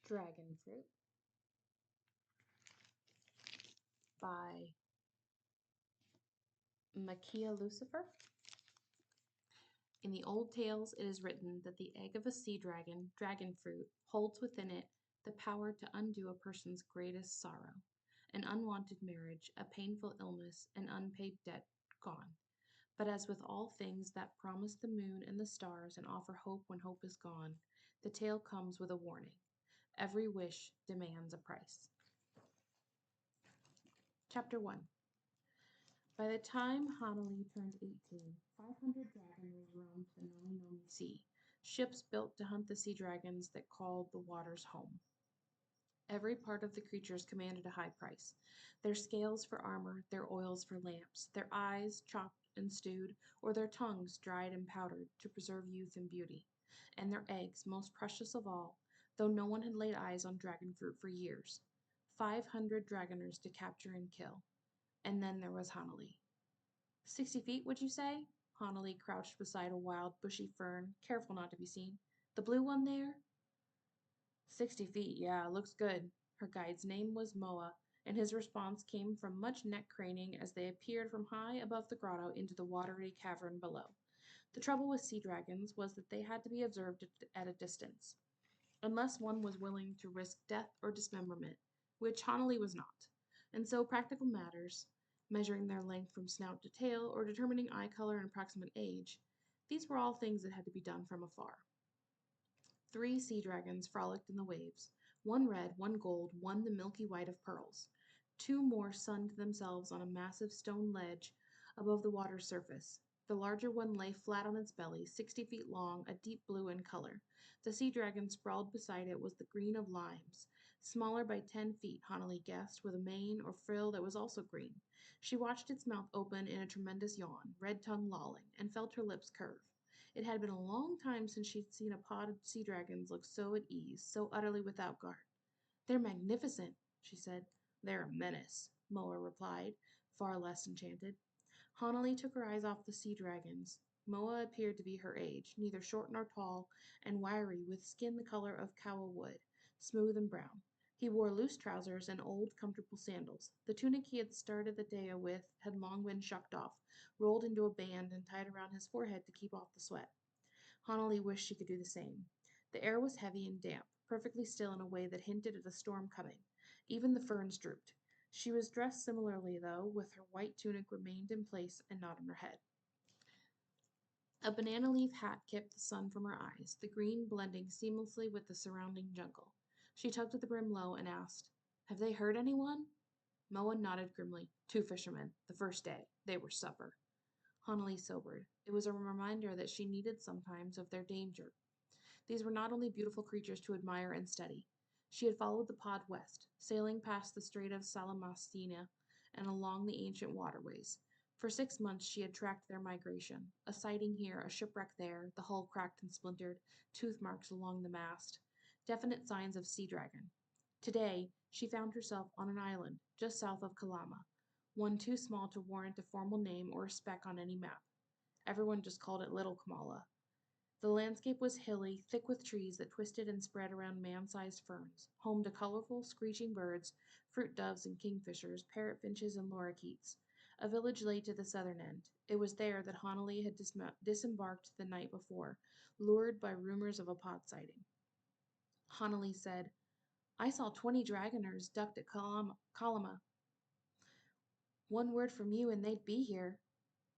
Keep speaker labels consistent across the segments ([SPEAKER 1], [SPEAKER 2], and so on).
[SPEAKER 1] Dragonfruit by Makiia Lucier. In the old tales, it is written that the egg of a sea dragon, Dragonfruit, holds within it the power to undo a person's greatest sorrow, an unwanted marriage, a painful illness, an unpaid debt gone. But as with all things that promise the moon and the stars and offer hope when hope is gone, the tale comes with a warning. Every wish demands a price. Chapter 1. By the time Hanali turned 18, 500 dragoners roamed the Nomi Sea, ships built to hunt the sea dragons that called the waters home. Every part of the creatures commanded a high price. Their scales for armor, their oils for lamps, their eyes chopped and stewed, or their tongues dried and powdered to preserve youth and beauty. And their eggs, most precious of all, though no one had laid eyes on dragonfruit for years. 500 dragoners to capture and kill. And then there was Hanali. 60 feet, would you say? Hanali crouched beside a wild, bushy fern, careful not to be seen. The blue one there? 60 feet, yeah, looks good. Her guide's name was Moa, and his response came from much neck craning as they appeared from high above the grotto into the watery cavern below. The trouble with sea dragons was that they had to be observed at a distance, unless one was willing to risk death or dismemberment, which Hanali was not. And so practical matters, measuring their length from snout to tail, or determining eye color and approximate age, these were all things that had to be done from afar. 3 sea dragons frolicked in the waves, one red, one gold, one the milky white of pearls. 2 more sunned themselves on a massive stone ledge above the water's surface. The larger one lay flat on its belly, 60 feet long, a deep blue in color. The sea dragon sprawled beside it was the green of limes, smaller by 10 feet, Hanali guessed, with a mane or frill that was also green. She watched its mouth open in a tremendous yawn, red tongue lolling, and felt her lips curve. It had been a long time since she'd seen a pod of sea dragons look so at ease, so utterly without guard. "They're magnificent," she said. "They're a menace," Moa replied, far less enchanted. Hanali took her eyes off the sea dragons. Moa appeared to be her age, neither short nor tall, and wiry, with skin the color of kawa wood, smooth and brown. He wore loose trousers and old, comfortable sandals. The tunic he had started the day with had long been shucked off, rolled into a band, and tied around his forehead to keep off the sweat. Hanali wished she could do the same. The air was heavy and damp, perfectly still in a way that hinted at a storm coming. Even the ferns drooped. She was dressed similarly, though, with her white tunic remained in place and not on her head. A banana leaf hat kept the sun from her eyes, the green blending seamlessly with the surrounding jungle. She tugged at the brim low and asked, "Have they hurt anyone?" Moa nodded grimly. 2 fishermen. The first day. They were supper. Hanali sobered. It was a reminder that she needed sometimes of their danger. These were not only beautiful creatures to admire and study. She had followed the pod west, sailing past the Strait of Salamasina and along the ancient waterways. For 6 months she had tracked their migration, a sighting here, a shipwreck there, the hull cracked and splintered, tooth marks along the mast, definite signs of sea dragon. Today she found herself on an island just south of Kalama, one too small to warrant a formal name or a speck on any map. Everyone just called it Little Kamala. The landscape was hilly, thick with trees that twisted and spread around man-sized ferns, home to colorful, screeching birds, fruit doves and kingfishers, parrot finches and lorikeets. A village lay to the southern end. It was there that Hanali had disembarked the night before, lured by rumors of a pod sighting. Hanali said, "I saw 20 dragoners ducked at Kalama. One word from you and they'd be here."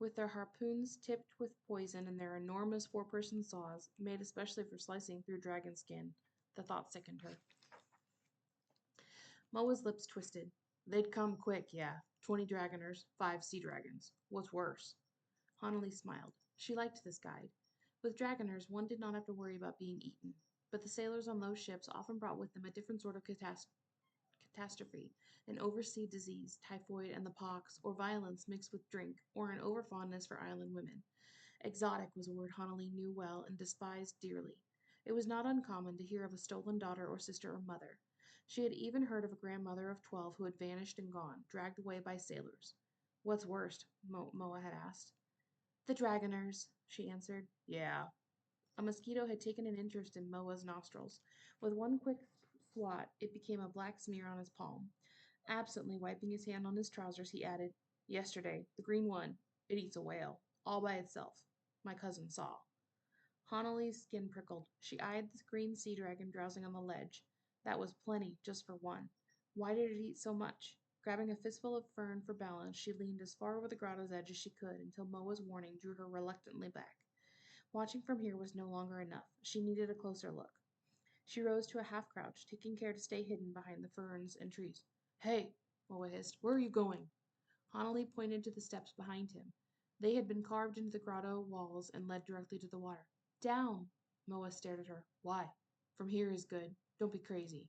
[SPEAKER 1] With their harpoons tipped with poison and their enormous 4-person saws, made especially for slicing through dragon skin, the thought sickened her. Moa's lips twisted. "They'd come quick, yeah. 20 dragoners, 5 sea dragons. What's worse?" Hanali smiled. She liked this guide. With dragoners, one did not have to worry about being eaten. But the sailors on those ships often brought with them a different sort of catastrophe, an oversea disease, typhoid and the pox, or violence mixed with drink, or an overfondness for island women. Exotic was a word Hanali knew well and despised dearly. It was not uncommon to hear of a stolen daughter or sister or mother. She had even heard of a grandmother of 12 who had vanished and gone, dragged away by sailors. "What's worst?" Moa had asked. "The dragoners," she answered. "Yeah." A mosquito had taken an interest in Moa's nostrils. With one quick swat, it became a black smear on his palm. Absently wiping his hand on his trousers, he added, "Yesterday, the green one, it eats a whale, all by itself. My cousin saw." Hanali's skin prickled. She eyed the green sea dragon drowsing on the ledge. That was plenty, just for one. Why did it eat so much? Grabbing a fistful of fern for balance, she leaned as far over the grotto's edge as she could until Moa's warning drew her reluctantly back. Watching from here was no longer enough. She needed a closer look. She rose to a half crouch, taking care to stay hidden behind the ferns and trees. "Hey!" Moa hissed. "Where are you going?" Hanali pointed to the steps behind him. They had been carved into the grotto walls and led directly to the water. "Down!" Moa stared at her. "Why?" "From here is good. Don't be crazy."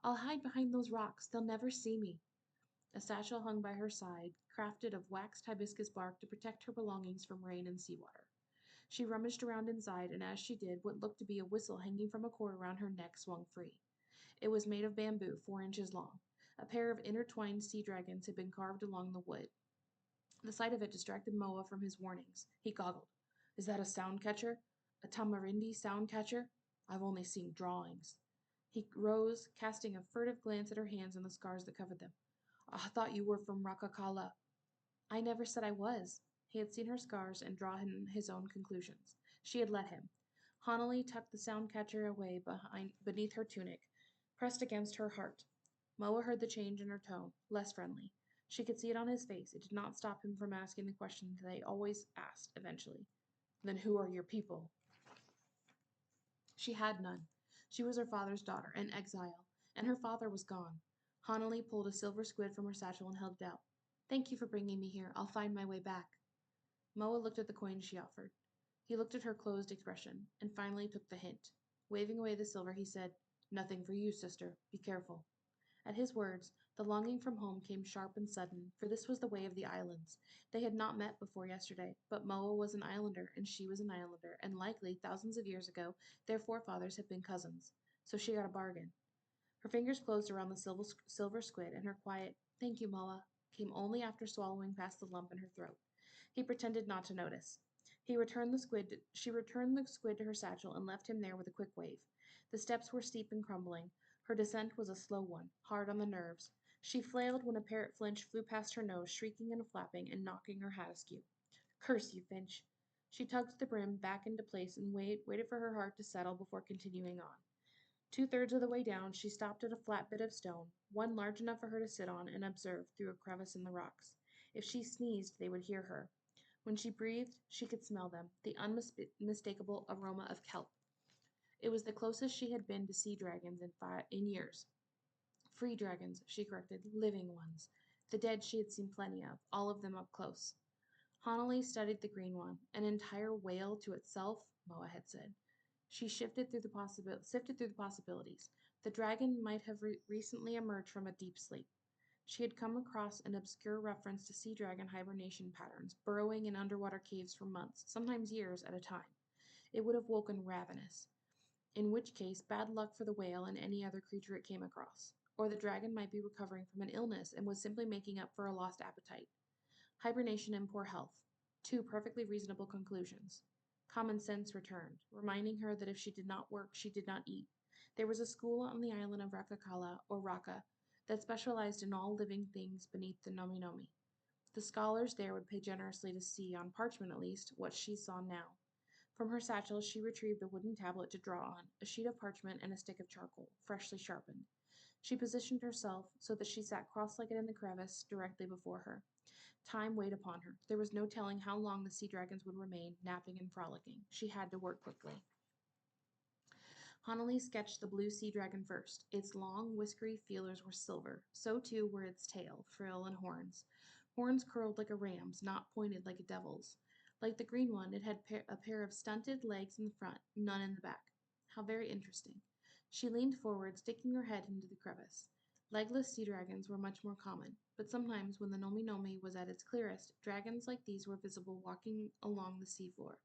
[SPEAKER 1] "I'll hide behind those rocks. They'll never see me." A satchel hung by her side, crafted of waxed hibiscus bark to protect her belongings from rain and seawater. She rummaged around inside, and as she did, what looked to be a whistle hanging from a cord around her neck swung free. It was made of bamboo, 4 inches long. A pair of intertwined sea dragons had been carved along the wood. The sight of it distracted Moa from his warnings. He goggled. "Is that a sound catcher? A tamarindi sound catcher? I've only seen drawings." He rose, casting a furtive glance at her hands and the scars that covered them. "I thought you were from Rakakala." "I never said I was." He had seen her scars and drawn his own conclusions. She had let him. Hanali tucked the sound catcher away beneath her tunic, pressed against her heart. Moa heard the change in her tone, less friendly. She could see it on his face. It did not stop him from asking the question they always asked eventually. "Then who are your people?" She had none. She was her father's daughter, an exile, and her father was gone. Hanali pulled a silver squid from her satchel and held it out. "Thank you for bringing me here. I'll find my way back." Moa looked at the coin she offered. He looked at her closed expression, and finally took the hint. Waving away the silver, he said, "Nothing for you, sister. Be careful." At his words, the longing from home came sharp and sudden, for this was the way of the islands. They had not met before yesterday, but Moa was an islander, and she was an islander, and likely, thousands of years ago, their forefathers had been cousins. So she got a bargain. Her fingers closed around the silver squid, and her quiet, "Thank you, Moa," came only after swallowing past the lump in her throat. He pretended not to notice. She returned the squid to her satchel and left him there with a quick wave. The steps were steep and crumbling. Her descent was a slow one, hard on the nerves. She flailed when a parrot finch flew past her nose, shrieking and flapping and knocking her hat askew. "Curse you, Finch!" She tugged the brim back into place and waited for her heart to settle before continuing on. 2/3 of the way down, she stopped at a flat bit of stone, one large enough for her to sit on, and observed through a crevice in the rocks. If she sneezed, they would hear her. When she breathed, she could smell them, the unmistakable aroma of kelp. It was the closest she had been to sea dragons in years. Free dragons, she corrected, living ones. The dead she had seen plenty of, all of them up close. Hanali studied the green one. An entire whale to itself, Moa had said. She sifted through the possibilities. The dragon might have recently emerged from a deep sleep. She had come across an obscure reference to sea dragon hibernation patterns, burrowing in underwater caves for months, sometimes years, at a time. It would have woken ravenous, in which case bad luck for the whale and any other creature it came across. Or the dragon might be recovering from an illness and was simply making up for a lost appetite. Hibernation and poor health. Two perfectly reasonable conclusions. Common sense returned, reminding her that if she did not work, she did not eat. There was a school on the island of Rakakala, or Raka, that specialized in all living things beneath the Nomi. The scholars there would pay generously to see, on parchment at least, what she saw now. From her satchel she retrieved a wooden tablet to draw on, a sheet of parchment, and a stick of charcoal, freshly sharpened. She positioned herself so that she sat cross-legged in the crevice directly before her. Time weighed upon her. There was no telling how long the sea dragons would remain, napping and frolicking. She had to work quickly. Hanali sketched the blue sea dragon first. Its long, whiskery feelers were silver. So too were its tail, frill, and horns. Horns curled like a ram's, not pointed like a devil's. Like the green one, it had a pair of stunted legs in the front, none in the back. How very interesting. She leaned forward, sticking her head into the crevice. Legless sea dragons were much more common, but sometimes when the Nomi was at its clearest, dragons like these were visible walking along the seafloor.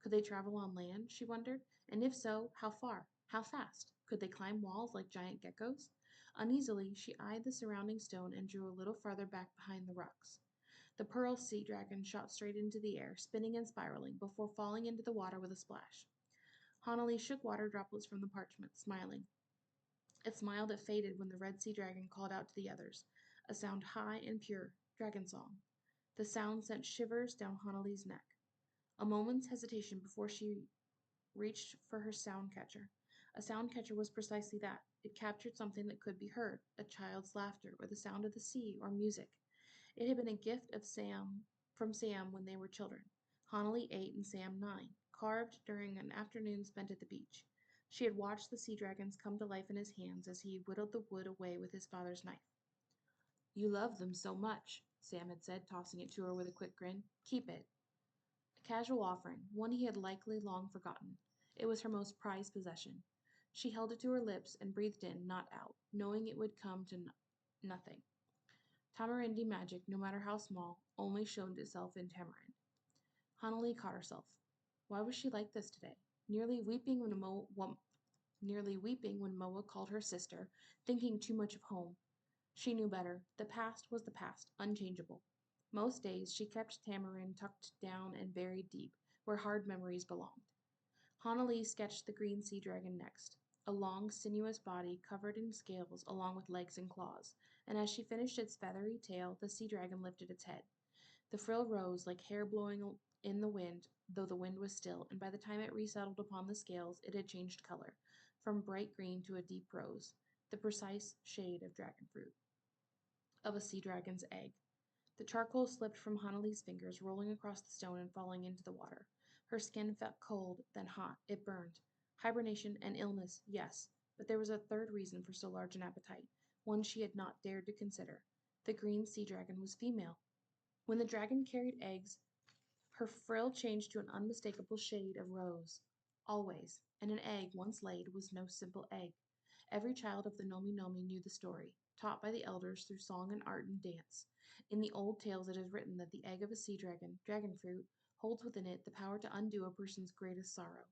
[SPEAKER 1] Could they travel on land, she wondered, and if so, how far? How fast? Could they climb walls like giant geckos? Uneasily, she eyed the surrounding stone and drew a little farther back behind the rocks. The pearl sea dragon shot straight into the air, spinning and spiraling, before falling into the water with a splash. Hanali shook water droplets from the parchment, smiling. It smiled that faded when the red sea dragon called out to the others, a sound high and pure, dragon song. The sound sent shivers down Hanali's neck. A moment's hesitation before she reached for her sound catcher. A sound catcher was precisely that. It captured something that could be heard, a child's laughter, or the sound of the sea, or music. It had been a gift of Sam from Sam when they were children. Hanali 8 and Sam 9, carved during an afternoon spent at the beach. She had watched the sea dragons come to life in his hands as he whittled the wood away with his father's knife. You love them so much, Sam had said, tossing it to her with a quick grin. Keep it. A casual offering, one he had likely long forgotten. It was her most prized possession. She held it to her lips and breathed in, not out, knowing it would come to nothing. Tamarindi magic, no matter how small, only showed itself in tamarind. Hanali caught herself. Why was she like this today? Nearly weeping when Moa called her sister, thinking too much of home. She knew better. The past was the past, unchangeable. Most days she kept Tamarind tucked down and buried deep, where hard memories belonged. Hanali sketched the green sea dragon next, a long, sinuous body covered in scales along with legs and claws, and as she finished its feathery tail, the sea dragon lifted its head. The frill rose like hair blowing in the wind, though the wind was still, and by the time it resettled upon the scales, it had changed color, from bright green to a deep rose, the precise shade of dragonfruit, of a sea dragon's egg. The charcoal slipped from Hanali's fingers, rolling across the stone and falling into the water. Her skin felt cold, then hot. It burned. Hibernation and illness, yes, but there was a third reason for so large an appetite, one she had not dared to consider. The green sea dragon was female. When the dragon carried eggs, her frill changed to an unmistakable shade of rose. Always, and an egg once laid was no simple egg. Every child of the Nomi Nomi knew the story, taught by the elders through song and art and dance. In the old tales it is written that the egg of a sea dragon, dragonfruit, holds within it the power to undo a person's greatest sorrow.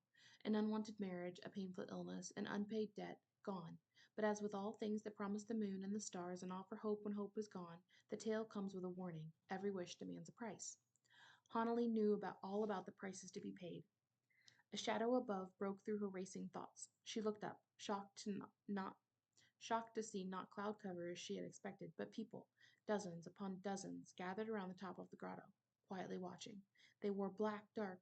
[SPEAKER 1] An unwanted marriage, a painful illness, an unpaid debt, gone. But as with all things that promise the moon and the stars and offer hope when hope is gone, the tale comes with a warning. Every wish demands a price. Hanali knew all about the prices to be paid. A shadow above broke through her racing thoughts. She looked up, shocked to see not cloud cover as she had expected, but people, dozens upon dozens, gathered around the top of the grotto, quietly watching. They wore black, dark.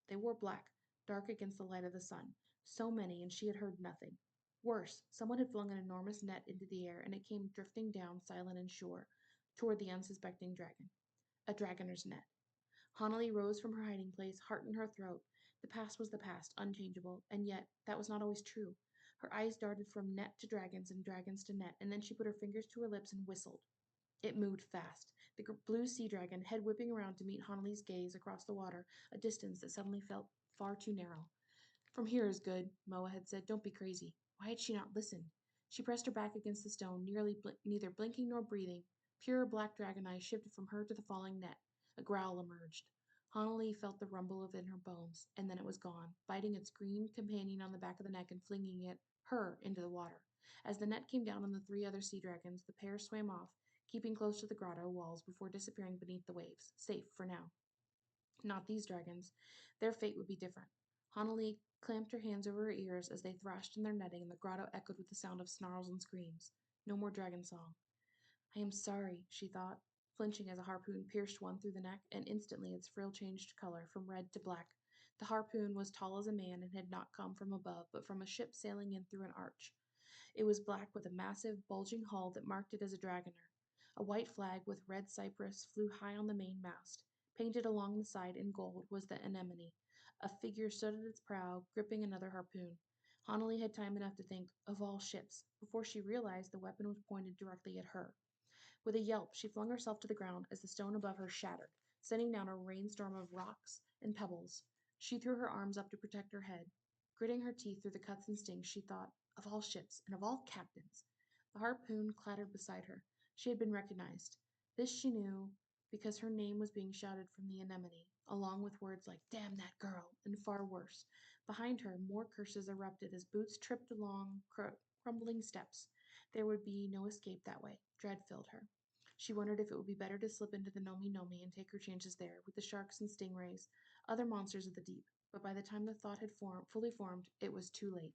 [SPEAKER 1] They wore black, dark against the light of the sun. So many, and she had heard nothing. Worse, someone had flung an enormous net into the air, and it came drifting down, silent and sure, toward the unsuspecting dragon. A dragoner's net. Hanali rose from her hiding place, heart in her throat. The past was the past, unchangeable, and yet that was not always true. Her eyes darted from net to dragons and dragons to net, and then she put her fingers to her lips and whistled. It moved fast. The blue sea dragon, head whipping around to meet Hanali's gaze across the water, a distance that suddenly felt far too narrow. From here is good, Moa had said. Don't be crazy. Why had she not listened? She pressed her back against the stone, neither blinking nor breathing. Pure black dragon eyes shifted from her to the falling net. A growl emerged. Hanali felt the rumble within her bones, and then it was gone, biting its green companion on the back of the neck and flinging her into the water. As the net came down on the three other sea dragons, the pair swam off, keeping close to the grotto walls before disappearing beneath the waves, safe for now. Not these dragons. Their fate would be different. Hanali clamped her hands over her ears as they thrashed in their netting, and the grotto echoed with the sound of snarls and screams. No more dragon song. I am sorry, she thought, flinching as a harpoon pierced one through the neck, and instantly its frill changed color from red to black. The harpoon was tall as a man and had not come from above, but from a ship sailing in through an arch. It was black with a massive, bulging hull that marked it as a dragoner. A white flag with red cypress flew high on the mainmast. Painted along the side in gold was the anemone. A figure stood at its prow, gripping another harpoon. Hanali had time enough to think, of all ships, before she realized the weapon was pointed directly at her. With a yelp, she flung herself to the ground as the stone above her shattered, sending down a rainstorm of rocks and pebbles. She threw her arms up to protect her head. Gritting her teeth through the cuts and stings, she thought, of all ships and of all captains. The harpoon clattered beside her. She had been recognized. This she knew because her name was being shouted from the anemone, along with words like, damn that girl, and far worse. Behind her, more curses erupted as boots tripped along crumbling steps. There would be no escape that way. Dread filled her. She wondered if it would be better to slip into the Nomi Nomi and take her chances there, with the sharks and stingrays, other monsters of the deep. But by the time the thought had fully formed, it was too late.